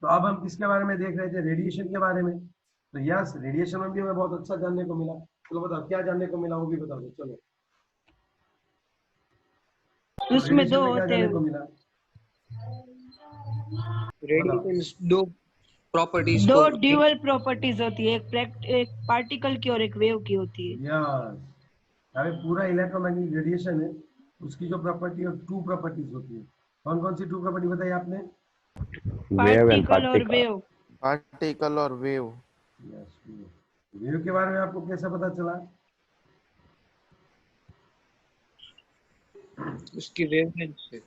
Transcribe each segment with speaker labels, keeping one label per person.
Speaker 1: तो अब हम किसके बारे में देख रहे थे, रेडिएशन के बारे में। तो यस, रेडिएशन में भी हमें बहुत अच्छा जानने को मिला। चलो बताओ क्या जानने को मिला, वो भी बता दो। चलो तो
Speaker 2: उसमें
Speaker 1: रेडिएशन
Speaker 2: दो
Speaker 1: में क्या
Speaker 2: होते
Speaker 1: जानने
Speaker 2: हैं।
Speaker 1: को मिला, बताओ।
Speaker 3: रेडिएशन दो प्रॉपर्टीज
Speaker 2: दो
Speaker 3: को
Speaker 2: ड्यूअल प्रॉपर्टीज होती है, एक पार्टिकल की और एक वेव की होती है।
Speaker 1: यस, अरे पूरा इलेक्ट्रोमैग्नेटिक रेडिएशन है, उसकी जो प्रॉपर्टी है, टू प्रॉपर्टीज होती है। कौन कौन सी टू प्रॉपर्टी बताई आपने?
Speaker 4: वेव एंड
Speaker 2: पार्टिकल और वेव।
Speaker 5: पार्टिकल और वेव।
Speaker 1: यस, वेव के बारे में आपको कैसे पता चला?
Speaker 3: उसकी वेवलेंथ से,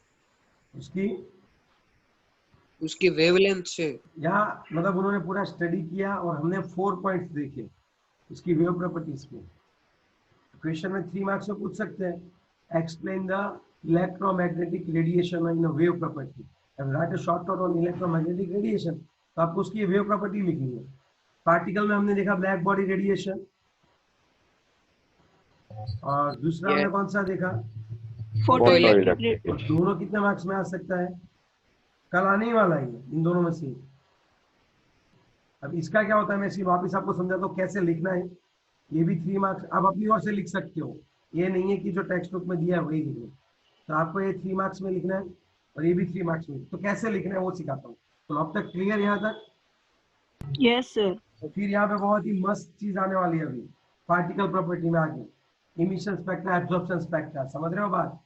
Speaker 1: उसकी
Speaker 3: वेवलेंथ से।
Speaker 1: यहाँ मतलब उन्होंने पूरा स्टडी किया और हमने 4 पॉइंट्स देखे उसकी वेव प्रॉपर्टीज के। क्वेश्चन में 3 मार्क्स में पूछ सकते हैं, explain the electromagnetic radiation in wave property. Right a short note on electromagnetic radiation, तो आपको उसकी वेव प्रॉपर्टी लिखनी है। पार्टिकल में हमने देखा ब्लैक बॉडी रेडिएशन, और दूसरा हमने कौन सा देखा?
Speaker 2: Photo electric.
Speaker 1: और दोनों कितने मार्क्स में आ सकता है? कल आने ही वाला है इन दोनों में से। अब इसका क्या होता है, मैं इसकी वापिस आपको समझाता हूँ कैसे लिखना है। ये भी 3 मार्क्स आप अपनी ओर से लिख सकते हो, ये नहीं है कि जो टेक्स्ट बुक में दिया है वही लिखना। तो आपको ये 3 मार्क्स में लिखना है और ये भी 3 मार्क्स में। तो कैसे लिखना है वो सिखाता हूँ। तो अब तक क्लियर यहाँ तक?
Speaker 2: Yes sir.
Speaker 1: फिर यहाँ पे बहुत ही मस्त चीज आने वाली है अभी पार्टिकल प्रॉपर्टी में आगे, इमिशन स्पेक्ट्रा, एब्जॉर्प्शन स्पेक्ट्रा। समझ रहे हो बात?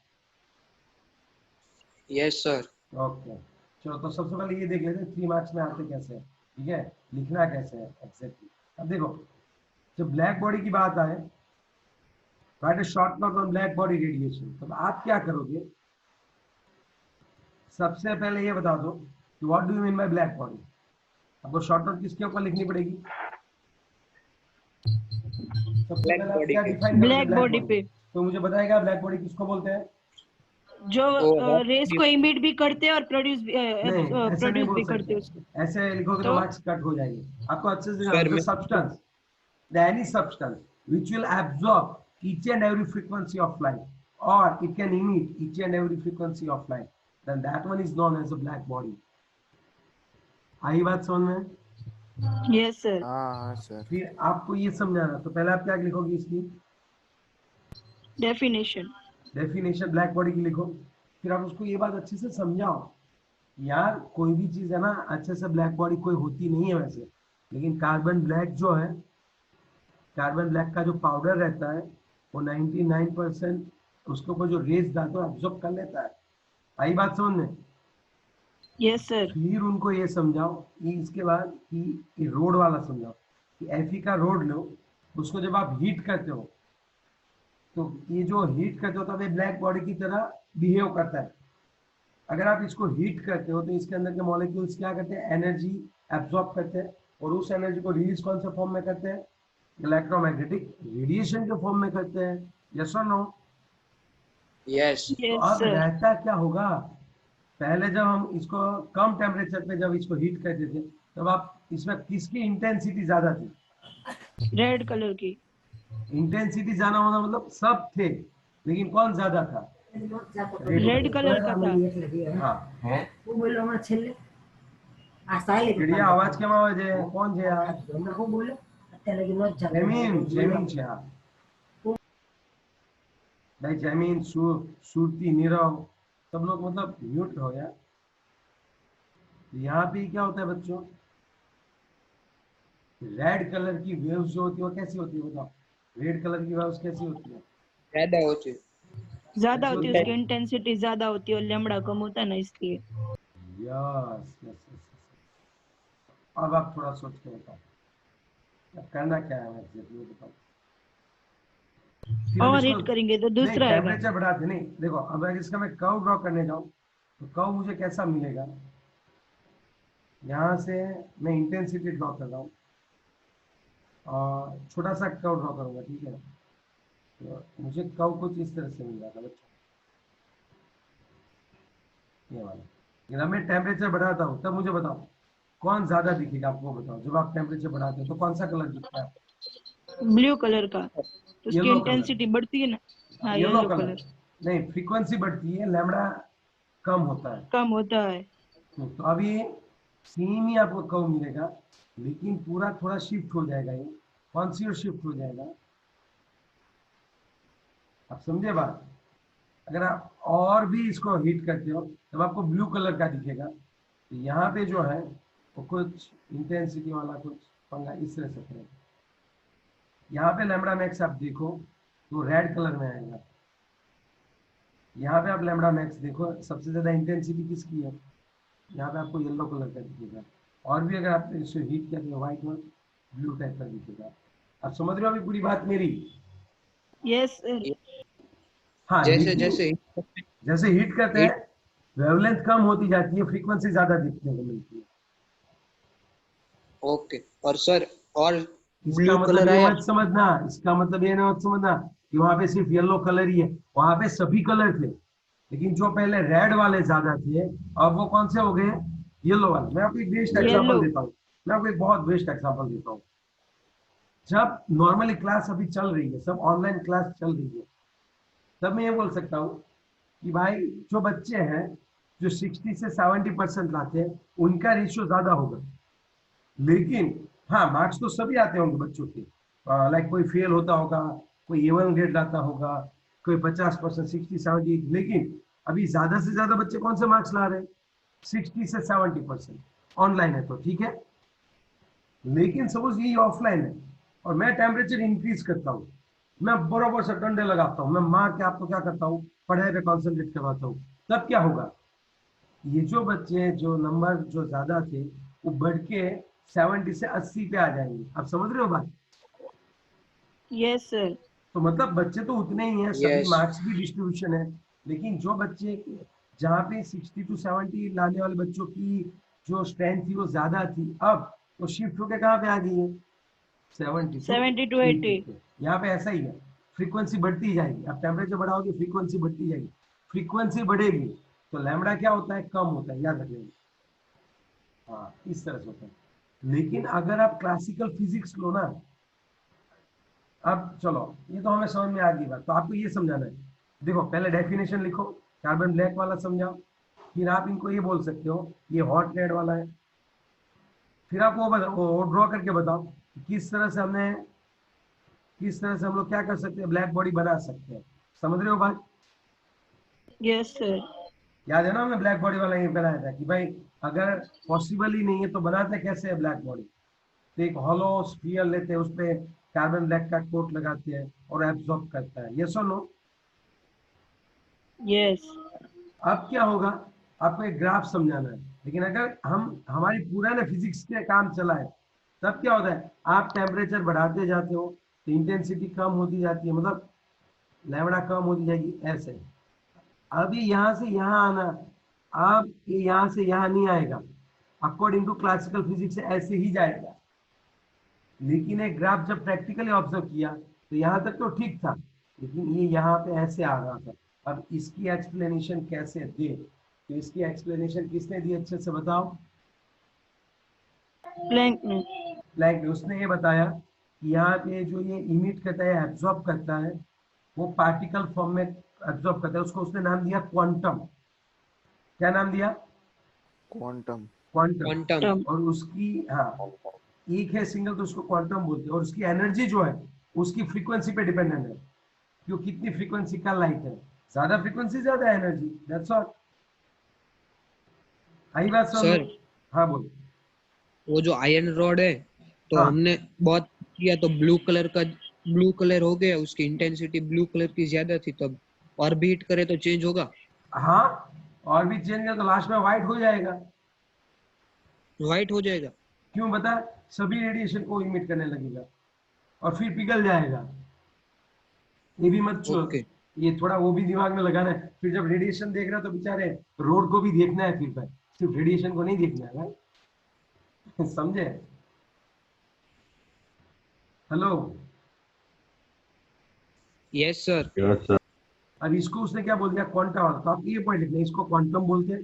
Speaker 3: Yes sir.
Speaker 1: ओके, चलो तो सबसे पहले ये देख लेते हैं 3 मार्क्स में आते कैसे हैं, ठीक है, लिखना कैसे है एग्जैक्टली। अब देखो, जब ब्लैक बॉडी की बात आए, right a short note on black body radiation, तो आप क्या करोगे? सबसे पहले ये बता दो कि what do you mean by black body. आपको शॉर्ट नोट किसके ऊपर लिखनी पड़ेगी? सबसे पहले आप क्या डिफाइन करोगे
Speaker 2: ब्लैक बॉडी पे,
Speaker 1: तो मुझे बताएगा ब्लैक बॉडी किसको बोलते हैं?
Speaker 2: जो रेस को इमिट भी करते हैं और प्रोड्यूस
Speaker 1: नहीं बोल
Speaker 2: भी
Speaker 1: सकते,
Speaker 2: करते हैं उसको।
Speaker 1: ऐसे लिखोगे तो मार्क्स कट हो जाएंगे। आपको अच्छे से
Speaker 3: Sir,
Speaker 1: the substance, any substance which will absorb each and every frequency of light, or it can emit each and every frequency of light, then that one is known as a black body. आई बात समझ में?
Speaker 2: Yes sir.
Speaker 5: हाँ sir.
Speaker 1: फिर आपको ये समझाना, तो पहले आप क्या लिखोगे? इसकी डेफिनेशन ब्लैक बॉडी की लिखो। फिर आप उसको ये बात अच्छे से समझाओ, यार कोई भी चीज है ना, अच्छे से ब्लैक बॉडी कोई होती नहीं है वैसे, लेकिन कार्बन ब्लैक जो है, कार्बन ब्लैक का जो पाउडर रहता है वो 99% उसके ऊपर जो रेज डालते हैं एब्जॉर्ब कर लेता है। आई बात समझ में?
Speaker 2: Yes sir.
Speaker 1: फिर उनको ये समझाओ कि इसके बाद कि रोड वाला समझाओ कि एफी का रोड लो, उसको जब आप हीट करते हो तो ये जो हीट करते हो तब ये ब्लैक बॉडी की तरह बिहेव करता है। अगर आप इसको हीट करते हो तो इसके अंदर के मॉलिक्यूल्स क्या करते हैं? एनर्जी एब्जॉर्ब करते हैं, और उस एनर्जी को रिलीज कौन से फॉर्म में करते हैं? इलेक्ट्रोमैग्नेटिक रेडिएशन के फॉर्म में करते हैं। यस और नो?
Speaker 3: यस।
Speaker 1: तो अब रहता क्या होगा, पहले जब हम इसको कम टेम्परेचर पे जब इसको हीट करते थे, तब आप इसमें किसकी इंटेंसिटी ज्यादा थी?
Speaker 2: रेड कलर की।
Speaker 1: इंटेंसिटी ज्यादा होना मतलब सब थे, लेकिन कौन ज्यादा था?
Speaker 2: रेड कलर का था।
Speaker 1: हाँ, चिड़िया अवाज केम આવે છે? કોણ છે આ? जमीन છે આ भाई, जमीन, सुरती, नीरव, सब लोग मतलब म्यूट हो गया। यहाँ पे क्या होता है बच्चों, रेड कलर की वेव्स जो होती है वो कैसी होती है बताओ? रेड कलर की वेव्स कैसी होती है?
Speaker 2: ज्यादा होती है, उसकी इंटेंसिटी ज्यादा होती है और लैम्बडा कम होता है ना, इसलिए।
Speaker 1: Yes yes yes. अब आप थोड़ा सोच के बताओ करना क्या है, एग्जैक्टली बताओ।
Speaker 2: और हीट करेंगे तो दूसरा आएगा।
Speaker 1: टेम्परेचर बढ़ाते नहीं। देखो अब अगर इसका मैं कर्व ड्रॉ करने जाऊं तो कर्व मुझे कैसा मिलेगा? यहाँ से मैं इंटेंसिटी ड्रॉ कर रहा हूँ और छोटा सा कर्व ड्रॉ करूंगा, ठीक है? तो मुझे कर्व कुछ इस तरह से मिल जाता है बच्चों, ये वाला। लेकिन अब मैं टेम्परेचर बढ़ाता हूँ तब मुझे बताओ कौन ज्यादा दिखेगा? आपको बताओ, जब आप टेम्परेचर बढ़ाते हो तो कौन सा कलर दिखता है?
Speaker 2: ब्लू कलर का। उसकी इंटेंसिटी बढ़ती है ना। हाँ,
Speaker 1: येलो कलर। नहीं, फ्रीक्वेंसी बढ़ती है, लैम्बडा कम होता है।
Speaker 2: कम होता है।
Speaker 1: तो अभी सेम ही आपको कर्व मिलेगा, लेकिन पूरा थोड़ा शिफ्ट हो जाएगा। ये कौन सी ओर शिफ्ट हो जाएगा, आप समझे बात? अगर आप और भी इसको हीट करते हो तब आपको ब्लू कलर का दिखेगा। तो यहाँ पे जो है वो कुछ इंटेंसिटी वाला कुछ पंगा इस तरह से करेगा। यहाँ पे लैम्बडा मैक्स आप देखो तो रेड कलर में आएगा। यहाँ पे आप लैम्बडा मैक्स देखो, सबसे ज्यादा इंटेंसिटी किसकी है, यहाँ पे आपको येलो कलर का दिखेगा। और भी अगर आप इसे हीट करते हो व्हाइट में ब्लू टाइप का दिखेगा। आप समझ रहे हो अभी पूरी बात मेरी?
Speaker 2: Yes sir.
Speaker 1: हाँ,
Speaker 3: जैसे
Speaker 1: लेकिन
Speaker 3: जैसे
Speaker 1: जैसे हीट करते हैं वेवलेंथ कम होती जाती है, फ्रीक्वेंसी ज्यादा दिखने को मिलती है।
Speaker 3: ओके। और सर, और
Speaker 1: इसका
Speaker 3: ब्लू
Speaker 1: मतलब
Speaker 3: कलर
Speaker 1: ये
Speaker 3: आया।
Speaker 1: मत समझना, इसका मतलब ये ना मत समझना कि वहां पे सिर्फ येलो कलर ही है। वहां पे सभी कलर थे, लेकिन जो पहले रेड वाले ज्यादा थे अब वो कौन से हो गए, येलो वाले। मैं आपको एक बेस्ट एग्जांपल
Speaker 2: येलो।
Speaker 1: देता हूँ, मैं आपको एक बहुत बेस्ट एग्जांपल देता हूँ। जब नॉर्मली क्लास अभी चल रही है, सब ऑनलाइन क्लास चल रही है, तब मैं ये बोल सकता हूँ कि भाई जो बच्चे हैं जो 60 से 70% लाते हैं उनका रेशियो ज्यादा होगा। लेकिन हाँ, मार्क्स तो सभी आते होंगे बच्चों के, लाइक कोई फेल होता होगा, कोई A1 ग्रेड लाता होगा, कोई 50%, 60, 70। लेकिन अभी ज्यादा से ज्यादा बच्चे कौन से मार्क्स ला रहे हैं, 60 से 70%। ऑनलाइन है तो ठीक है, लेकिन सपोज ये ऑफलाइन है और मैं टेम्परेचर इंक्रीज करता हूँ, मैं बराबर से डंडे लगाता हूँ, मैं मार के आपको क्या करता हूँ, पढ़ाई पे कॉन्सेंट्रेट करवाता हूँ, तब क्या होगा, ये जो बच्चे जो नंबर जो ज्यादा थे वो बढ़ के 70 से 80 पे आ जाएंगे। आप समझ रहे हो बात?
Speaker 2: Yes sir.
Speaker 1: तो मतलब बच्चे तो उतने ही हैं, सभी
Speaker 3: यस।
Speaker 1: मार्क्स भी डिस्ट्रीब्यूशन है, लेकिन जो बच्चे जहाँ पे 60 टू 70 लाने वाले बच्चों की जो स्ट्रेंथ थी वो ज्यादा थी, अब वो शिफ्ट होकर कहाँ पे आ गई है, 70 टू
Speaker 2: 70 to
Speaker 1: 80
Speaker 2: 80।
Speaker 1: पे। यहाँ पे ऐसा ही है, फ्रीक्वेंसी बढ़ती जाएगी, अब टेम्परेचर बढ़ाओगे फ्रीक्वेंसी बढ़ती जाएगी, फ्रीक्वेंसी बढ़ेगी तो लैम्बडा क्या होता है, कम होता है, याद रखिए। हाँ, इस तरह से होता है। लेकिन अगर आप क्लासिकल फिजिक्स लो ना, अब चलो ये तो हमें समझ में आ गई बात, तो आपको ये समझाना है। देखो पहले डेफिनेशन लिखो, कार्बन ब्लैक वाला समझाओ, फिर आप इनको ये बोल सकते हो ये हॉट रेड वाला है, फिर आप वो ड्रॉ करके बताओ कि किस तरह से हमने, किस तरह से हम लोग क्या कर सकते हैं, ब्लैक बॉडी बना सकते हैं। समझ रहे हो बात?
Speaker 2: Yes sir.
Speaker 1: याद है ना, हमने ब्लैक बॉडी वाला ये बनाया था कि भाई अगर पॉसिबल ही नहीं है तो बनाते कैसे है ब्लैक बॉडी। तो एक हॉलो स्फीयर लेते हैं, उस पे कार्बन ब्लैक का कोट लगाते हैं और एब्जॉर्ब करता है, यस और नो?
Speaker 2: यस।
Speaker 1: अब क्या होगा, आपको एक ग्राफ समझाना है, लेकिन अगर हम हमारी पुराने फिजिक्स के काम चलाए तब क्या होता है, आप टेम्परेचर बढ़ाते जाते हो तो इंटेंसिटी कम होती जाती है, मतलब लैम्बडा कम होती जाएगी ऐसे। अभी यहाँ से यहाँ आना, अब ये यहाँ से यहाँ नहीं आएगा, अकॉर्डिंग टू क्लासिकल फिजिक्स ऐसे ही जाएगा। लेकिन एक ग्राफ जब प्रैक्टिकली ऑब्जर्व किया तो यहाँ तक तो ठीक था, लेकिन ये यहाँ पे ऐसे आ रहा था। अब इसकी एक्सप्लेनेशन कैसे दे, तो इसकी एक्सप्लेनेशन किसने दी अच्छे से बताओ?
Speaker 2: प्लैंक ने।
Speaker 1: लाइक उसने ये बताया कि यहाँ पे जो ये इमिट करता है, एब्जॉर्ब करता है, वो पार्टिकल फॉर्म में एब्जॉर्ब करता है, उसको उसने नाम दिया क्वांटम। क्या नाम दिया?
Speaker 5: quantum,
Speaker 1: quantum.
Speaker 3: क्वांटम।
Speaker 1: और उसकी, हाँ, एक है सिंगल तो उसको क्वांटम बोलते हैं, और उसकी एनर्जी जो है उसकी फ्रीक्वेंसी पे डिपेंडेंट है, क्यों कितनी फ्रीक्वेंसी का लाइट है, ज्यादा फ्रीक्वेंसी ज्यादा एनर्जी, दैट्स ऑल। आई बात समझ
Speaker 3: सर,
Speaker 1: में? हाँ बोलो।
Speaker 3: वो जो आयरन रॉड है, तो
Speaker 1: हाँ
Speaker 3: हमने बहुत किया तो ब्लू कलर हो गया, उसकी इंटेंसिटी ब्लू कलर की ज्यादा थी, तब और बीट करे तो चेंज होगा।
Speaker 1: हाँ, और भी चेंज किया तो लास्ट में व्हाइट हो जाएगा।
Speaker 3: व्हाइट हो जाएगा।
Speaker 1: क्यों बता, सभी रेडिएशन को इमिट करने लगेगा और फिर पिघल जाएगा। ये भी मत छोड़,
Speaker 3: ओके।
Speaker 1: ये थोड़ा वो भी दिमाग में लगाना है, फिर जब रेडिएशन देख रहा है तो बेचारे रोड को भी देखना है, फिर भाई सिर्फ रेडिएशन को नहीं देखना है भाई। समझे? Hello?
Speaker 3: Yes sir.
Speaker 4: Yes, sir.
Speaker 1: अब इसको उसने क्या बोल दिया, क्वांटा वाला, तो आप ये पॉइंट लिखना, इसको क्वांटम बोलते हैं,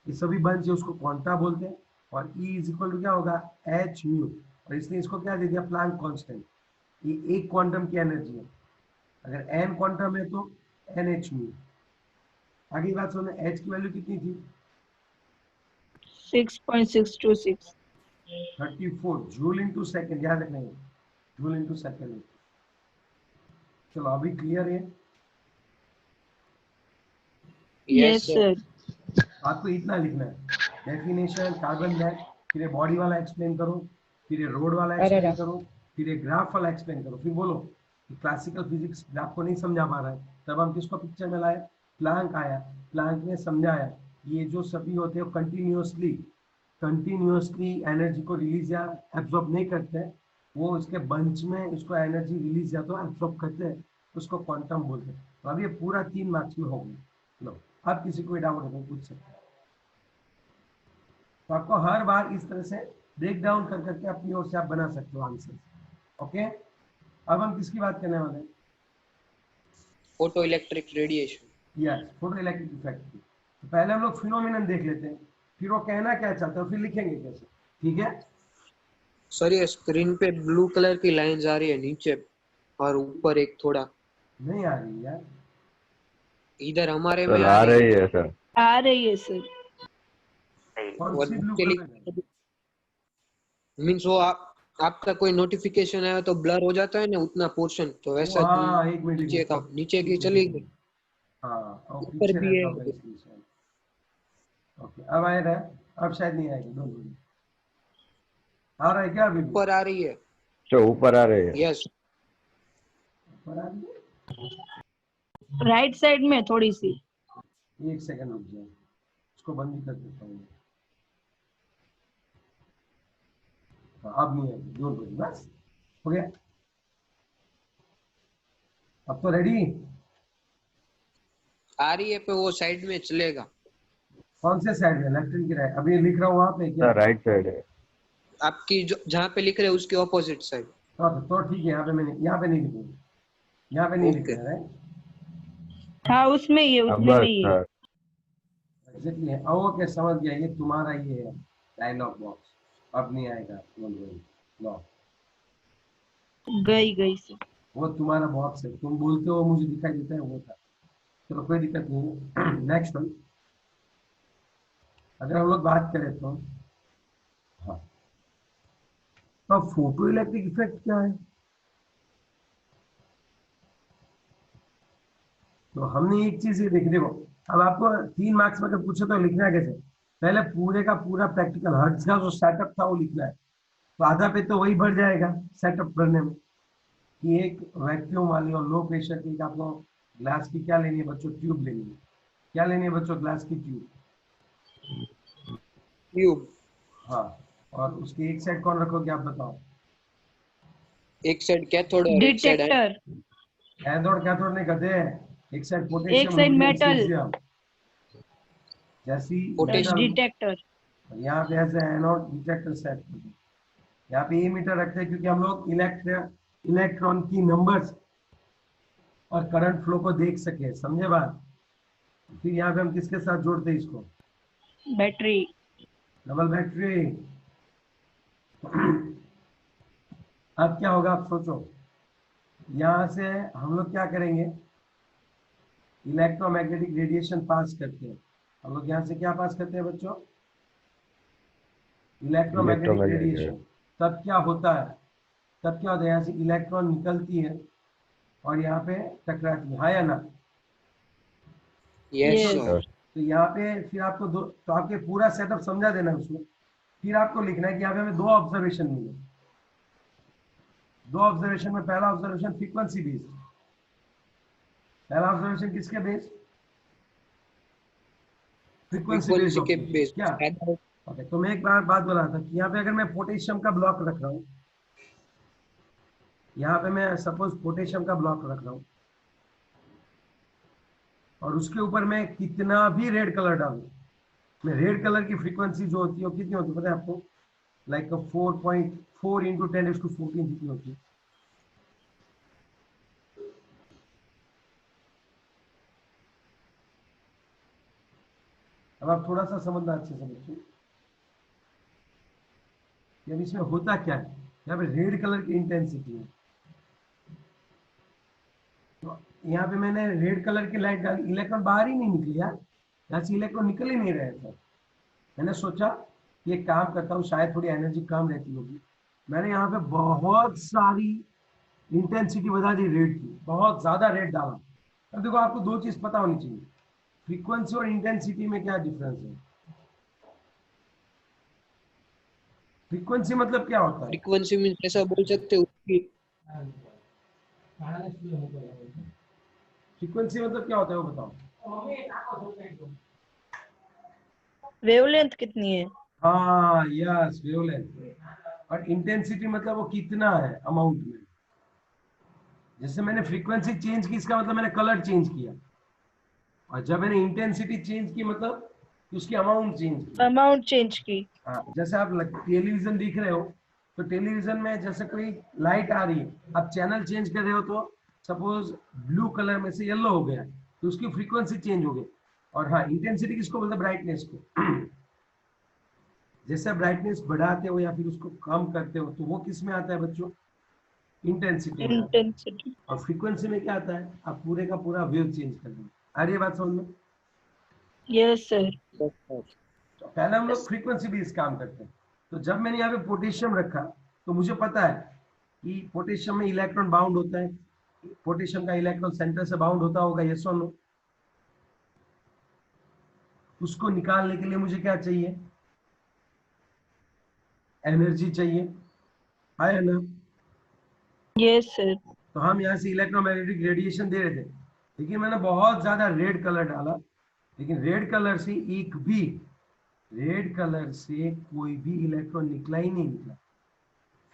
Speaker 1: ये सभी बंच है उसको क्वांटा बोलते हैं। और E इज इक्वल टू क्या होगा, एच म्यू, और इसने इसको क्या दे दिया, प्लांक कांस्टेंट। ये एक क्वांटम की एनर्जी है, अगर n क्वांटम है तो NH म्यू। आगे बात सुनो, h की वैल्यू कितनी थी,
Speaker 2: 6.626.
Speaker 1: 34 जूल इंटू सेकेंड, याद रखना है, जूल इंटू सेकेंड। चलो अभी क्लियर है।
Speaker 2: Yes, sir.
Speaker 1: आपको इतना लिखना है, डेफिनेशन, कार्बन बैक, फिर ये बॉडी वाला एक्सप्लेन करो, फिर ये रोड वाला एक्सप्लेन करो, फिर ये ग्राफ वाला एक्सप्लेन करो, फिर बोलो कि क्लासिकल फिजिक्स ग्राफ को नहीं समझा पा रहा है, तब हम किसको पिक्चर में लाए, प्लैंक आया, प्लैंक ने समझाया ये जो सभी होते हैं कंटिन्यूसली एनर्जी को रिलीज या एब्जॉर्ब नहीं करते हैं, वो इसके बंच में इसको एनर्जी रिलीज या तो एब्जॉर्ब करते हैं, उसको क्वांटम बोलते हैं। तो अब ये पूरा 3 मार्क्स में हो गया। लो अब किसी को डाउट हो तो पूछ सकते हैं। तो आपको हर बार इस तरह से ब्रेक डाउन कर करके अपनी ओर से आप बना सकते हो आंसर। ओके, अब हम किसकी बात करने वाले हैं?
Speaker 3: Photo electric radiation.
Speaker 1: Yes, photo electric effect की। तो पहले हम लोग फिनोमिनन देख लेते हैं, फिर वो कहना क्या चाहते हैं, फिर लिखेंगे कैसे, ठीक है?
Speaker 3: सर ये स्क्रीन पे ब्लू कलर की लाइंस आ रही है नीचे और ऊपर एक थोड़ा,
Speaker 1: नहीं आ रही यार,
Speaker 3: इधर हमारे
Speaker 4: सर
Speaker 3: में
Speaker 4: आ रही है सर।
Speaker 2: आ रही है सर।
Speaker 1: कौन
Speaker 3: वो
Speaker 1: सी ब्लू
Speaker 3: नीचे
Speaker 1: कलर?
Speaker 3: मीन्स वो आपका कोई नोटिफिकेशन आया तो ब्लर हो जाता है ना उतना पोर्शन, तो वैसा
Speaker 1: हाँ एक मिनट,
Speaker 3: नीचे का नीचे की चली गई,
Speaker 1: हाँ और
Speaker 3: ऊपर
Speaker 1: पीछे
Speaker 3: भी
Speaker 1: रहता
Speaker 3: है।
Speaker 1: होगा इसलिए शायद। ओके अब आया रहा, अब शायद नहीं आएगा, डोंट वरी। आ रहा है क्या अभी भी?
Speaker 3: ऊपर आ रही है।
Speaker 4: जो ऊपर आ रही है।
Speaker 3: यस
Speaker 1: ऊपर आ रही है?
Speaker 2: राइट साइड में थोड़ी सी।
Speaker 1: एक सेकंड रुक जाओ, इसको बंद ही कर देता हूँ। हाँ, अब नहीं आएगी, डोंट वरी, बस हो गया। अब तो रेडी।
Speaker 3: आ रही है पे वो साइड में चलेगा।
Speaker 1: कौन से साइड में, लेफ्ट हैंड की राइट? अभी लिख रहा हूँ वहां पे क्या?
Speaker 4: सर राइट साइड है।
Speaker 3: आपकी जो जहाँ पे लिख रहे हैं उसके ऑपोजिट साइड।
Speaker 1: तो ठीक है, यहाँ पे मैंने, यहाँ पे नहीं लिखूंगा, यहाँ पे नहीं लिख
Speaker 3: ओके
Speaker 1: रहा है,
Speaker 2: हाँ उसमें ही है,
Speaker 4: अब
Speaker 2: उतने में
Speaker 4: बस
Speaker 2: ही है।
Speaker 4: सर।
Speaker 1: एग्जैक्टली है। ओके समझ गया, ये तुम्हारा ये है डायलॉग बॉक्स, अब नहीं आएगा, डोंट वरी। लो
Speaker 2: गई सर।
Speaker 1: वो तुम्हारा बॉक्स है, तुम बोलते हो मुझे दिखाई देता है, वो था। चलो कोई दिक्कत नहीं है। नेक्स्ट वन, अगर हम लोग बात करें तो, हाँ, तो फोटो इलेक्ट्रिक इफेक्ट क्या है? तो हमने एक चीज ये देखी, देखो अब आपको 3 मार्क्स में अगर पूछे तो लिखना है कैसे, पहले पूरे का पूरा प्रैक्टिकल हर्ट्ज का जो सेटअप था वो लिखना है। तो आधा पे तो वही बढ़ जाएगा सेटअप करने में, कि एक वैक्यूम वाली और लो प्रेशर की आपको ग्लास की क्या लेनी है बच्चों, ट्यूब लेनी है। क्या लेनी है बच्चों? ग्लास की ट्यूब।
Speaker 3: ट्यूब।
Speaker 1: हाँ, और उसकी एक साइड कौन रखोगे आप बताओ?
Speaker 3: एक साइड कैथोड और एक साइड
Speaker 2: डिटेक्टर।
Speaker 1: एनोड कैथोड नहीं करते हैं, एक साइड
Speaker 2: एक
Speaker 1: potassium
Speaker 2: side
Speaker 1: sodium
Speaker 2: metal.
Speaker 1: Caesium, जैसी
Speaker 3: पोटेशियम।
Speaker 2: डिटेक्टर।
Speaker 1: यहाँ पे ऐसे एनोड डिटेक्टर सेट, यहाँ पे ये मीटर रखते हैं क्योंकि हम लोग इलेक्ट्रॉन की नंबर्स और करंट फ्लो को देख सके, समझे बात? फिर यहाँ पे हम किसके साथ जोड़ते हैं इसको?
Speaker 2: बैटरी।
Speaker 1: Double battery. अब क्या होगा आप सोचो, यहाँ से हम लोग क्या करेंगे, इलेक्ट्रोमैग्नेटिक रेडिएशन पास करते हैं। हम लोग यहाँ से क्या पास करते हैं बच्चों? Electromagnetic radiation. तब क्या होता है, यहाँ से इलेक्ट्रॉन निकलती है और यहाँ पे टकराती है, हाँ या ना?
Speaker 3: Yes
Speaker 2: Yes.
Speaker 3: सर।
Speaker 1: तो यहाँ पे फिर आपको दो, तो आपके पूरा सेटअप समझा देना है उसमें। फिर आपको लिखना है कि यहाँ पे हमें 2 ऑब्जर्वेशन मिले। 2 ऑब्जर्वेशन में पहला ऑब्जर्वेशन फ्रीक्वेंसी बेस्ड। पहला ऑब्जर्वेशन किसके बेस्ड? फ्रीक्वेंसी
Speaker 3: फ्रीक्वेंसी के
Speaker 1: बेस्ड
Speaker 3: बेस
Speaker 1: क्या? ओके, तो मैं एक बात बोला था कि यहाँ पे अगर मैं पोटेशियम का ब्लॉक रख रहा हूँ, यहाँ पे मैं सपोज पोटेशियम का ब्लॉक रख रहा हूँ और उसके ऊपर मैं कितना भी रेड कलर डालूं, मैं रेड कलर की फ्रीक्वेंसी जो होती है वो कितनी होती है पता है आपको? लाइक 4.4 इंटू 10⁻14 जितनी होती है। अब आप थोड़ा सा समझना अच्छे से बच्चों, अब इसमें होता क्या है, यहाँ पे रेड कलर की इंटेंसिटी है, तो यहाँ पे मैंने रेड कलर की लाइट डाली, इलेक्ट्रॉन बाहर ही नहीं निकली यार, यहाँ से इलेक्ट्रॉन निकल ही नहीं रहे थे। मैंने सोचा ये काम करता हूँ, शायद थोड़ी एनर्जी कम रहती होगी। मैंने यहाँ पे बहुत सारी इंटेंसिटी बता दी रेड की, बहुत ज्यादा रेड डाला। अब देखो आपको दो चीज पता होनी चाहिए, फ्रीक्वेंसी और इंटेंसिटी में क्या डिफरेंस है। फ्रीक्वेंसी मतलब क्या होता है?
Speaker 3: फ्रीक्वेंसी मीन्स ऐसा बोल सकते हो कि
Speaker 1: फ्रीक्वेंसी मतलब क्या होता है वो बताओ।
Speaker 2: वेवलेंथ कितनी है?
Speaker 1: हाँ यस, वेवलेंथ। और इंटेंसिटी मतलब वो कितना है अमाउंट में। जैसे मैंने फ्रीक्वेंसी चेंज की, इसका मतलब मैंने कलर चेंज किया, और जब मैंने इंटेंसिटी चेंज की मतलब उसकी अमाउंट चेंज की।
Speaker 2: अमाउंट चेंज की।
Speaker 1: हाँ, जैसे आप टेलीविजन देख रहे हो, तो टेलीविजन में जैसे कोई लाइट आ रही है, आप चैनल चेंज कर रहे हो, तो सपोज ब्लू कलर में से येलो हो गया, तो उसकी फ्रीक्वेंसी चेंज हो गई। और हाँ, इंटेंसिटी किसको बोलते हैं? ब्राइटनेस को। जैसे ब्राइटनेस बढ़ाते हो या फिर उसको कम करते हो, तो वो किस में आता है बच्चों? इंटेंसिटी में आता है।
Speaker 2: इंटेंसिटी।
Speaker 1: और फ्रीक्वेंसी में क्या आता है? आप पूरे का पूरा वेव चेंज कर दो। आ रही है बात समझ में?
Speaker 2: Yes sir.
Speaker 1: तो पहले हम लोग फ्रीक्वेंसी बेस्ड काम करते हैं। तो जब मैंने यहाँ पे पोटेशियम रखा, तो मुझे पता है कि पोटेशियम में इलेक्ट्रॉन बाउंड होता है, पोटेशियम का इलेक्ट्रॉन सेंटर से बाउंड होता होगा, यस और नो? उसको निकालने के लिए मुझे क्या चाहिए? एनर्जी चाहिए, है ना?
Speaker 2: Yes sir.
Speaker 1: तो हम यहाँ से इलेक्ट्रोमैग्नेटिक रेडिएशन दे रहे थे, लेकिन मैंने बहुत ज्यादा रेड कलर डाला, लेकिन रेड कलर से कोई भी इलेक्ट्रॉन निकला ही नहीं निकला।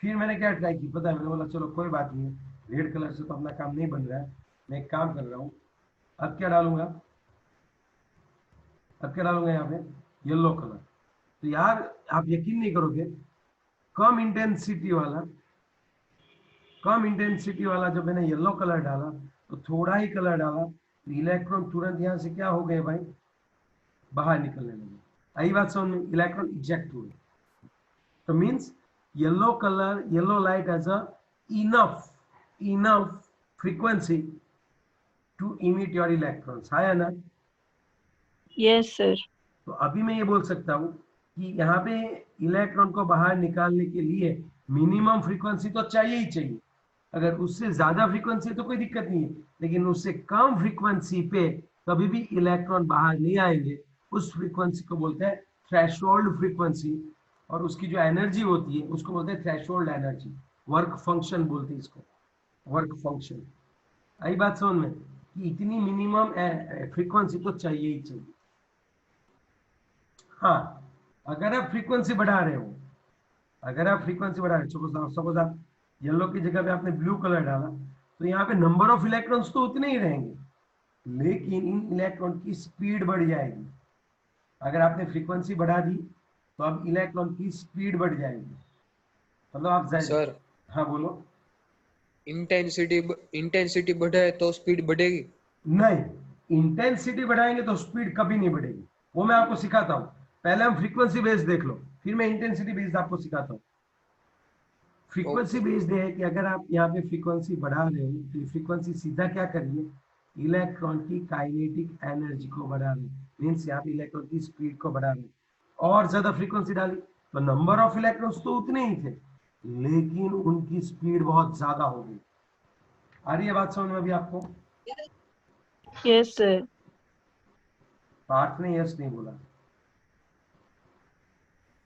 Speaker 1: फिर मैंने क्या ट्राई की पता है? मैंने बोला चलो कोई बात नहीं, रेड कलर से तो अपना काम नहीं बन रहा है, मैं एक काम कर रहा हूँ, अब क्या डालूंगा यहाँ पे? Yellow colour. तो यार आप यकीन नहीं करोगे, कम इंटेंसिटी वाला जब मैंने येलो कलर डाला, तो थोड़ा ही कलर डाला, तो इलेक्ट्रॉन तुरंत यहाँ से क्या हो गए भाई? बाहर निकलने लगे। आई बात समझ में? इलेक्ट्रॉन इजेक्ट हुए। तो means yellow light has a enough frequency to emit your electrons, है ना?
Speaker 2: Yes sir.
Speaker 1: तो अभी मैं ये बोल सकता हूँ कि यहाँ पे इलेक्ट्रॉन को बाहर निकालने के लिए मिनिमम फ्रीक्वेंसी तो चाहिए ही चाहिए। अगर उससे ज्यादा फ्रीक्वेंसी है तो कोई दिक्कत नहीं है, लेकिन उससे कम फ्रीक्वेंसी पे कभी भी इलेक्ट्रॉन बाहर नहीं आएंगे। उस फ्रीक्वेंसी को बोलते हैं थ्रेशोल्ड फ्रीक्वेंसी, और उसकी जो एनर्जी होती है उसको बोलते हैं थ्रेशोल्ड एनर्जी। वर्क फंक्शन बोलते हैं इसको, वर्क फंक्शन। आई बात समझ में कि इतनी मिनिमम फ्रीक्वेंसी तो चाहिए ही चाहिए। हाँ, अगर आप फ्रीक्वेंसी बढ़ा रहे हो, सपोज आप येलो की जगह पे आपने ब्लू कलर डाला, तो यहाँ पे नंबर ऑफ इलेक्ट्रॉन्स तो उतने ही रहेंगे, लेकिन इन इलेक्ट्रॉन की स्पीड बढ़ जाएगी। अगर आपने फ्रीक्वेंसी बढ़ा दी, तो अब इलेक्ट्रॉन की स्पीड बढ़ जाएगी। मतलब आप
Speaker 3: सर
Speaker 1: हाँ बोलो।
Speaker 3: इंटेंसिटी बढ़ाए तो स्पीड बढ़ेगी?
Speaker 1: नहीं, इंटेंसिटी बढ़ाएंगे तो स्पीड कभी नहीं बढ़ेगी, वो मैं आपको सिखाता हूँ। पहले हम फ्रीक्वेंसी बेस्ड देख लो, फिर मैं इंटेंसिटी बेस्ड आपको सिखाता हूँ। फ्रीक्वेंसी बेस्ड है कि अगर आप यहाँ पे फ्रीक्वेंसी बढ़ा रहे हो, तो फ्रीक्वेंसी सीधा क्या करिए? इलेक्ट्रॉन की काइनेटिक एनर्जी को बढ़ा रहे, मीन्स यहाँ पे इलेक्ट्रॉन की स्पीड को बढ़ा रहे। और ज्यादा फ्रीक्वेंसी डाली तो नंबर ऑफ इलेक्ट्रॉन्स तो उतने ही थे, लेकिन उनकी स्पीड बहुत ज्यादा हो गई। आ रही है बात समझ में अभी आपको?
Speaker 2: Yes sir.
Speaker 1: पार्थ ने यस नहीं बोला।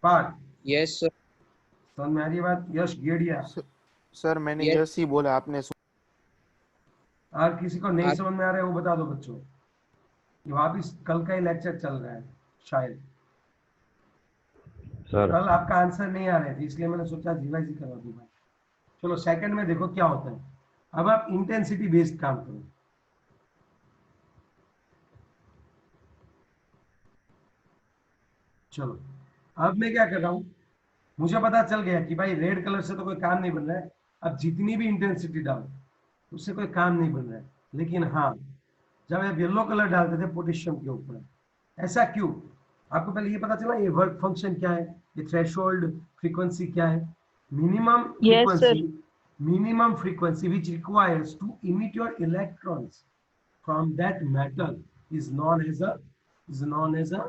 Speaker 1: Parth
Speaker 3: yes sir.
Speaker 1: समझ में आ रही है बात? यश गेड़िया।
Speaker 5: सर मैंने
Speaker 3: Yes.
Speaker 5: यस ही बोला, आपने
Speaker 1: और किसी को नहीं
Speaker 3: आप-
Speaker 1: समझ में आ रहा है वो बता दो बच्चों। ये वापिस कल का ही लेक्चर चल रहा है शायद,
Speaker 4: सर
Speaker 1: कल आपका आंसर नहीं आ रहे थे, इसलिए मैंने सोचा रिवाइज ही करवा दूं भाई। चलो सेकंड में देखो क्या होता है। अब आप इंटेंसिटी बेस्ड काम करो। चलो अब मैं क्या कर रहा हूं, मुझे पता चल गया कि भाई रेड कलर से तो कोई काम नहीं बन रहा है, अब जितनी भी इंटेंसिटी डालो उससे कोई काम नहीं बन रहा है। लेकिन हाँ, जब आप येलो कलर डालते थे पोटेशियम के ऊपर, ऐसा क्यों? आपको पहले ये पता चला ये वर्क फंक्शन क्या है, ये थ्रेशोल्ड फ्रीक्वेंसी क्या है? Minimum
Speaker 2: yes sir.
Speaker 1: frequency which requires to emit your electrons from that metal is known as a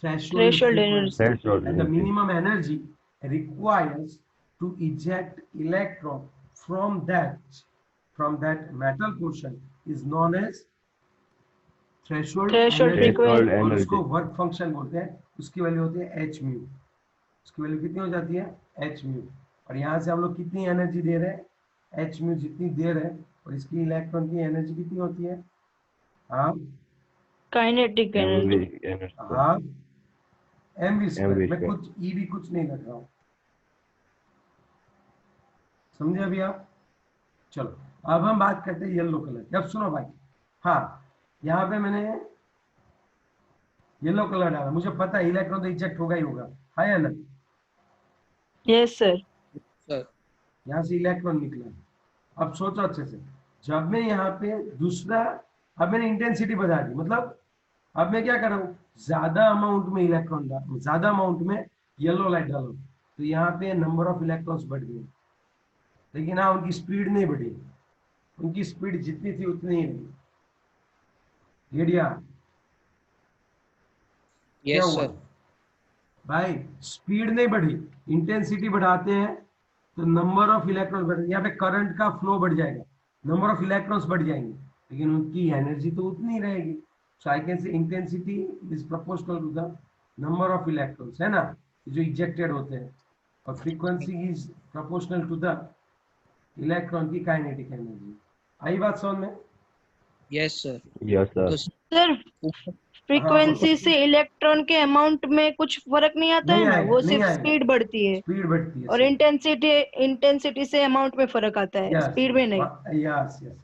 Speaker 2: Threshold energy.
Speaker 4: Threshold
Speaker 1: and the
Speaker 4: energy.
Speaker 1: minimum energy requires to eject electron from that metal portion is known as threshold
Speaker 2: Threshold
Speaker 1: energy
Speaker 2: frequency.
Speaker 1: और
Speaker 4: energy.
Speaker 1: उसको work function बोलते हैं. उसकी value होती है h mu. उसकी value कितनी हो जाती है h म्यू. और यहाँ से हम लोग कितनी एनर्जी दे रहे हैं, h म्यू जितनी दे रहे हैं, और इसकी इलेक्ट्रॉन की एनर्जी कितनी होती है, half
Speaker 2: Kinetic energy.
Speaker 4: MV energy.
Speaker 1: Half mv
Speaker 4: MV
Speaker 1: square. मैं
Speaker 4: square.
Speaker 1: कुछ ई भी कुछ नहीं लग रहा हूँ, समझे अभी आप. चलो अब हम बात करते हैं येलो कलर की. अब सुनो भाई, हाँ यहाँ पे मैंने येलो कलर डाला, मुझे पता है इलेक्ट्रॉन तो इजेक्ट होगा ही होगा, है या ना.
Speaker 2: Yes sir.
Speaker 3: सर
Speaker 1: यहाँ से इलेक्ट्रॉन निकला. अब सोचो अच्छे से, जब मैं यहाँ पे दूसरा, अब मैंने इंटेंसिटी बढ़ा दी, मतलब अब मैं क्या कर रहा हूँ, ज्यादा अमाउंट में इलेक्ट्रॉन डाल, ज्यादा अमाउंट में येलो लाइट डालो, तो यहाँ पे नंबर ऑफ इलेक्ट्रॉन्स बढ़ गए, लेकिन हाँ उनकी स्पीड नहीं बढ़ी. उनकी स्पीड जितनी थी उतनी ही रही. गेडिया क्या
Speaker 3: यस
Speaker 1: हुआ
Speaker 3: सर.
Speaker 1: भाई, स्पीड नहीं बढ़ी. इंटेंसिटी बढ़ाते हैं तो नंबर ऑफ इलेक्ट्रॉन बढ़, यहाँ पे करंट का फ्लो बढ़ जाएगा, नंबर ऑफ इलेक्ट्रॉन्स बढ़ जाएंगे, लेकिन उनकी एनर्जी तो उतनी ही रहेगी. So I can say intensity is proportional to the number of electrons, है ना, जो इजेक्टेड होते हैं, और frequency is proportional to the electron की काइनेटिक एनर्जी. आई बात समझ में.
Speaker 3: Yes sir.
Speaker 4: Yes, sir.
Speaker 3: तो
Speaker 2: सर फ्रीक्वेंसी से इलेक्ट्रॉन के अमाउंट में कुछ फर्क नहीं आता
Speaker 1: नहीं
Speaker 2: है ना,
Speaker 1: आएगा,
Speaker 2: वो
Speaker 1: नहीं
Speaker 2: सिर्फ
Speaker 1: आएगा.
Speaker 2: स्पीड बढ़ती है,
Speaker 1: स्पीड बढ़ती है
Speaker 2: और इंटेंसिटी से अमाउंट में फर्क आता है, स्पीड में नहीं.
Speaker 1: Yes yes.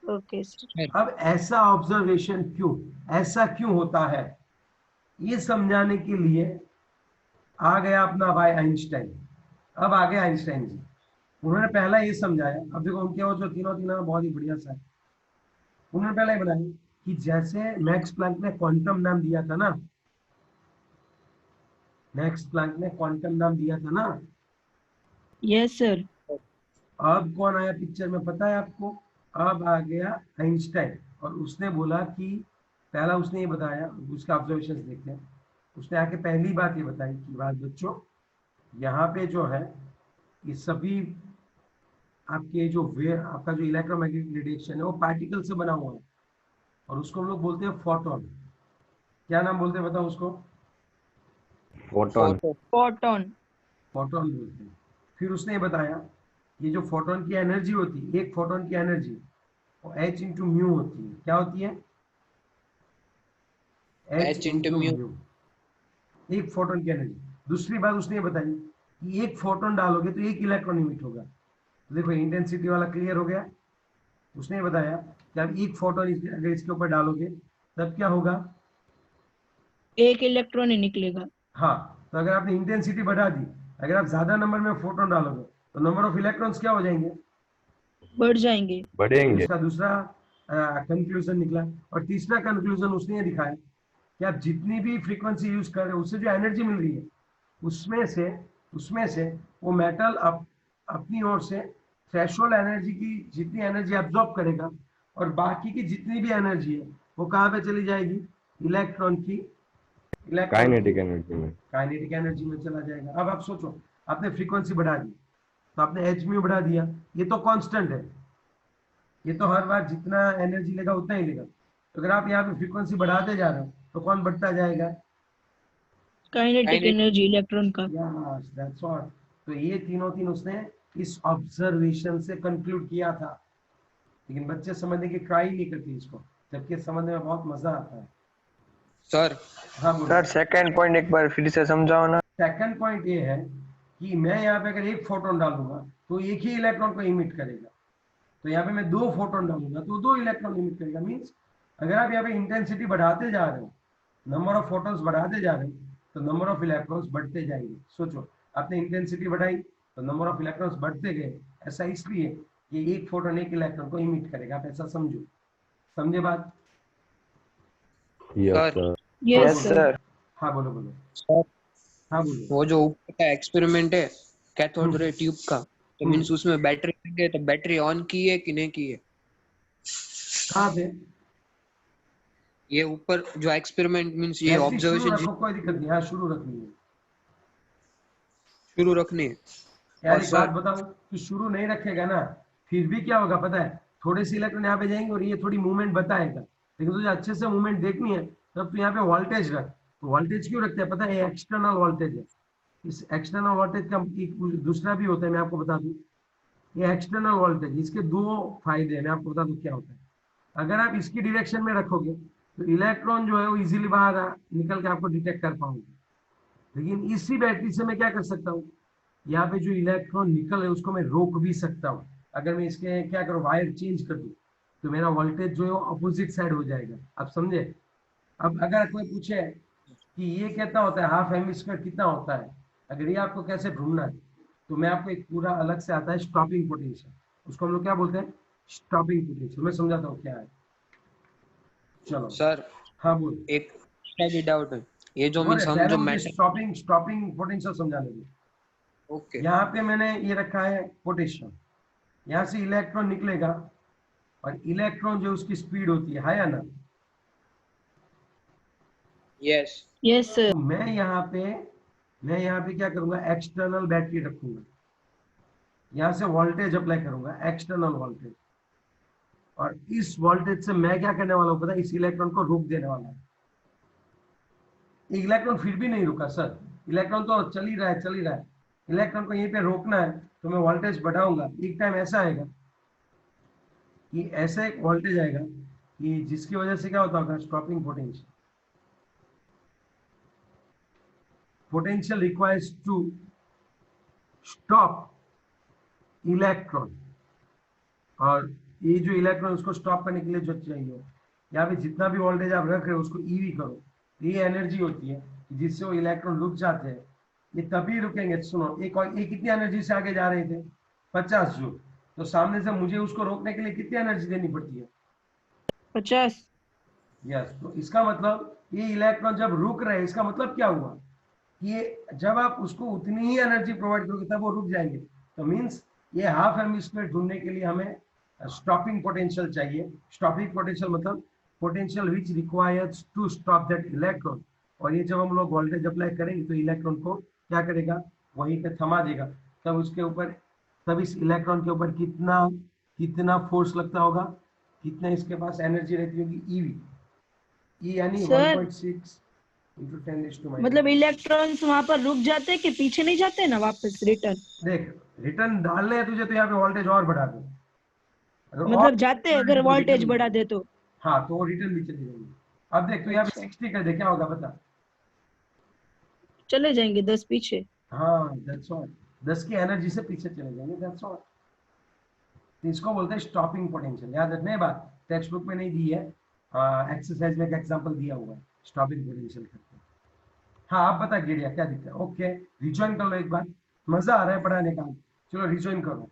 Speaker 2: Okay sir.
Speaker 1: अब ऐसा ऑब्जर्वेशन क्यों, ऐसा क्यों होता है, ये समझाने के लिए आ गया अपना भाई आइंस्टाइन. अब आ गया आइंस्टाइन जी, उन्होंने पहला ये समझाया. अब देखो उनके वो जो तीनों बहुत ही बढ़िया सा है. उन्होंने पहले ये बनाया कि जैसे मैक्स प्लैंक ने क्वांटम नाम दिया था ना, मैक्स प्लैंक ने क्वांटम नाम दिया था ना,
Speaker 2: यस सर.
Speaker 1: अब कौन आया पिक्चर में पता है आपको, अब आ गया आइंस्टाइन, और उसने बोला कि पहला उसने ये बताया, उसका ऑब्जर्वेशन देखते हैं. उसने आके पहली बात ये बताई कि बात बच्चों, यहाँ पे जो है ये सभी आपके जो आपका जो इलेक्ट्रोमैग्नेटिक रेडिएशन है वो पार्टिकल से बना हुआ है, और उसको हम लोग बोलते हैं फोटोन. क्या नाम बोलते हैं बताओ उसको,
Speaker 4: Photon.
Speaker 2: फोटोन.
Speaker 1: फोटोन बोलते हैं. फिर उसने ये बताया ये जो फोटोन की एनर्जी होती है, एक फोटोन की एनर्जी वो h इंटू म्यू होती है. क्या होती है,
Speaker 3: H into mu.
Speaker 1: एक फोटोन की एनर्जी. दूसरी बात उसने ये बताई कि एक फोटोन डालोगे तो एक इलेक्ट्रॉन इमिट होगा. तो देखो इंटेंसिटी वाला क्लियर हो गया. उसने ये बताया कि आप एक फोटोन अगर इसके ऊपर डालोगे तब क्या होगा,
Speaker 2: एक इलेक्ट्रॉन ही निकलेगा.
Speaker 1: हाँ. तो अगर आपने इंटेंसिटी बढ़ा दी, अगर आप ज्यादा नंबर में फोटोन डालोगे तो नंबर ऑफ इलेक्ट्रॉन्स क्या हो जाएंगे,
Speaker 2: बढ़ जाएंगे.
Speaker 4: बढ़ेंगे.
Speaker 1: उसका दूसरा कंक्लूजन निकला. और तीसरा कंक्लूजन उसने ये दिखाया कि आप जितनी भी फ्रीक्वेंसी यूज कर रहे हो उससे जो एनर्जी मिल रही है उसमें से वो मेटल अपनी ओर से थ्रेशोल्ड एनर्जी की जितनी एनर्जी एब्जॉर्ब करेगा, और बाकी की जितनी भी एनर्जी है वो कहाँ पे चली जाएगी, इलेक्ट्रॉन की
Speaker 4: Kinetic energy में.
Speaker 1: काइनेटिक एनर्जी में चला जाएगा. अब आप सोचो, आपने फ्रीक्वेंसी बढ़ा दी तो आपने एच म्यू बढ़ा दिया, ये तो कांस्टेंट है, ये तो हर बार जितना एनर्जी लेगा उतना ही लेगा. तो अगर आप यहाँ पे फ्रीक्वेंसी बढ़ाते जा रहे हो तो कौन बढ़ता जाएगा,
Speaker 2: काइनेटिक एनर्जी इलेक्ट्रॉन का.
Speaker 1: Yes that's all. तो ये तीन उसने इस ऑब्जर्वेशन से कंक्लूड किया था, लेकिन बच्चे समझने की ट्राई नहीं करते इसको, जबकि समझने में बहुत मजा आता है.
Speaker 3: सर
Speaker 1: हाँ बोलो.
Speaker 6: सर सेकंड पॉइंट एक बार फिर से समझाओ ना.
Speaker 1: सेकंड पॉइंट ये है कि मैं यहाँ पे अगर एक फोटोन डालूंगा तो एक ही इलेक्ट्रॉन को इमिट करेगा, तो यहाँ पे मैं दो फोटोन डालूंगा तो दो इलेक्ट्रॉन इमिट करेगा. मीन्स अगर आप यहाँ पे इंटेंसिटी बढ़ाते जा रहे हो, नंबर ऑफ फोटोन्स बढ़ाते जा रहे हो, तो नंबर ऑफ इलेक्ट्रॉन्स बढ़ते जाएंगे. सोचो, आपने इंटेंसिटी बढ़ाई तो नंबर ऑफ इलेक्ट्रॉन्स बढ़ते गए. ऐसा इसलिए कि एक फोटोन एक इलेक्ट्रॉन को इमिट करेगा. आप ऐसा समझो, समझे बात.
Speaker 4: Yes,
Speaker 3: Sir.
Speaker 4: sir.
Speaker 2: Yes
Speaker 6: yes
Speaker 2: sir.
Speaker 6: Sir.
Speaker 1: हाँ बोलो बोलो.
Speaker 3: सर
Speaker 1: हाँ बोलो.
Speaker 3: वो जो ऊपर का एक्सपेरिमेंट है कैथोड रे ट्यूब का, तो मींस उसमें बैटरी लगे, तो बैटरी ऑन की है कि नहीं की है.
Speaker 1: कहाँ पे,
Speaker 3: ये ऊपर जो एक्सपेरिमेंट मींस ये
Speaker 1: बैटरी शुरू
Speaker 3: ऑब्जर्वेशन
Speaker 1: रखो, कोई दिक्कत नहीं, हाँ शुरू रखनी है।
Speaker 3: शुरू रखनी है।
Speaker 1: यार
Speaker 3: और
Speaker 1: एक
Speaker 3: सर
Speaker 1: बात बताऊं, तो शुरू नहीं रखेगा ना, फिर भी क्या होगा पता है, थोड़े से इलेक्ट्रॉन यहाँ पे जाएंगे और ये थोड़ी मूवमेंट बताएगा, लेकिन तुझे अच्छे से मूवमेंट देखनी है तब तो यहाँ पे वोल्टेज रख। तो वोल्टेज क्यों रखते हैं पता है, ये एक्सटर्नल वोल्टेज है। इस एक्सटर्नल वोल्टेज का एक दूसरा भी होता है, मैं आपको बता दूं। ये एक्सटर्नल वोल्टेज, इसके दो फायदे हैं, मैं आपको बता दूं क्या होता है। अगर आप इसकी डायरेक्शन में रखोगे तो इलेक्ट्रॉन जो है वो इजीली बाहर निकल के आपको डिटेक्ट कर पाओगे। लेकिन इसी बैटरी से मैं क्या कर सकता हूँ, यहाँ पे जो इलेक्ट्रॉन निकल है उसको मैं रोक भी सकता हूँ। अगर मैं इसके क्या करूँ, वायर चेंज कर दूँ तो मेरा वोल्टेज जो है वो अपोजिट साइड हो जाएगा। आप समझे। अब अगर कोई पूछे कि ये कितना होता है, हाफ हेमिस्फीयर कितना होता है, अगर ये आपको कैसे ढूंढना है, तो मैं आपको एक पूरा अलग से आता है स्टॉपिंग पोटेंशियल, उसको हम लोग क्या बोलते हैं, स्टॉपिंग पोटेंशियल। मैं समझाता हूँ क्या है। चलो
Speaker 3: सर
Speaker 1: हाँ बोल।
Speaker 3: एक एक्स्ट्रा भी डाउट है, ये जो
Speaker 1: बोले
Speaker 3: मींस हम
Speaker 1: पहले
Speaker 3: जो
Speaker 1: मुझे
Speaker 3: मेटल।
Speaker 1: स्टॉपिंग स्टॉपिंग पोटेंशियल समझाने दो।
Speaker 3: ओके
Speaker 1: यहाँ पे मैंने ये रखा है पोटेंशियल, यहाँ से इलेक्ट्रॉन निकलेगा और इलेक्ट्रॉन जो उसकी स्पीड होती है या ना।
Speaker 3: Yes
Speaker 2: yes sir.
Speaker 1: तो मैं यहाँ पे क्या करूंगा, एक्सटर्नल बैटरी रखूंगा, यहाँ से वोल्टेज अप्लाई करूंगा, एक्सटर्नल वोल्टेज। और इस वोल्टेज से मैं क्या करने वाला हूँ पता है, इस इलेक्ट्रॉन को रोक देने वाला हूँ। इलेक्ट्रॉन फिर भी नहीं रुका सर, इलेक्ट्रॉन तो चल ही रहा है, चल ही रहा है। इलेक्ट्रॉन को यहीं पे रोकना है तो मैं वोल्टेज बढ़ाऊंगा। एक टाइम ऐसा आएगा कि ऐसा एक वोल्टेज आएगा कि जिसकी वजह से क्या होता होगा, stopping potential. Potential requires to stop electron, और ये जो इलेक्ट्रॉन उसको स्टॉप करने के लिए जो चाहिए, यहाँ पे जितना भी वोल्टेज आप रख रहे हो उसको ईवी करो। ये एनर्जी होती है जिससे वो इलेक्ट्रॉन रुक जाते हैं। ये तभी रुकेंगे, सुनो, ये कितनी एनर्जी से आगे जा रहे थे, 50 जूल। तो सामने से मुझे उसको रोकने के लिए कितनी एनर्जी देनी पड़ती है,
Speaker 2: 50।
Speaker 1: यस। तो इसका मतलब ये इलेक्ट्रॉन जब रुक रहे हैं, इसका मतलब क्या हुआ कि ये जब आप उसको उतनी ही एनर्जी प्रोवाइड करोगे तब वो रुक जाएंगे। तो मीन्स ये हाफ हेमिस्फीयर ढूंढने के लिए हमें स्टॉपिंग पोटेंशियल चाहिए। स्टॉपिंग पोटेंशियल मतलब potential which requires to stop that electron. और ये जब हम लोग वोल्टेज अप्लाई करेंगे तो इलेक्ट्रॉन को क्या करेगा, वहीं पे थमा देगा। तब उसके ऊपर, तब इस इलेक्ट्रॉन के ऊपर कितना कितना फोर्स लगता होगा, कितना इसके पास एनर्जी रहती होगी, ईवी। ई यानी
Speaker 2: सर
Speaker 1: 1.6 इंटू 10⁻⁻⁻।
Speaker 2: मतलब इलेक्ट्रॉन्स वहां पर रुक जाते हैं कि पीछे नहीं जाते ना वापस रिटर्न?
Speaker 1: देख, रिटर्न डालने हैं तुझे तो यहाँ पे वोल्टेज और बढ़ा दो। अगर और
Speaker 2: मतलब जाते हैं अगर
Speaker 1: तो
Speaker 2: वोल्टेज
Speaker 1: रिटर्न,
Speaker 2: बढ़ा दे तो?
Speaker 1: हाँ तो वो रिटर्न भी चली जाएंगे। अब देख तो यहाँ पे
Speaker 2: अच्छा
Speaker 1: 60 कर दे, क्या होगा बता।
Speaker 2: चले जाएंगे 10 पीछे।
Speaker 1: हाँ दैट्स ऑल, 10 की एनर्जी से पीछे चले जाएंगे, दैट्स ऑल। तो इसको बोलते हैं स्टॉपिंग पोटेंशियल। याद रखना ये बात, टेक्स्ट बुक में नहीं दी है, एक्सरसाइज में एक एग्जांपल दिया हुआ है स्टॉपिंग पोटेंशियल करके। हाँ आप बता गिरिया क्या दिक्कत है। ओके रिजॉइन कर लो एक बार, मजा आ रहा है पढ़ाने का, चलो रिजॉइन करो।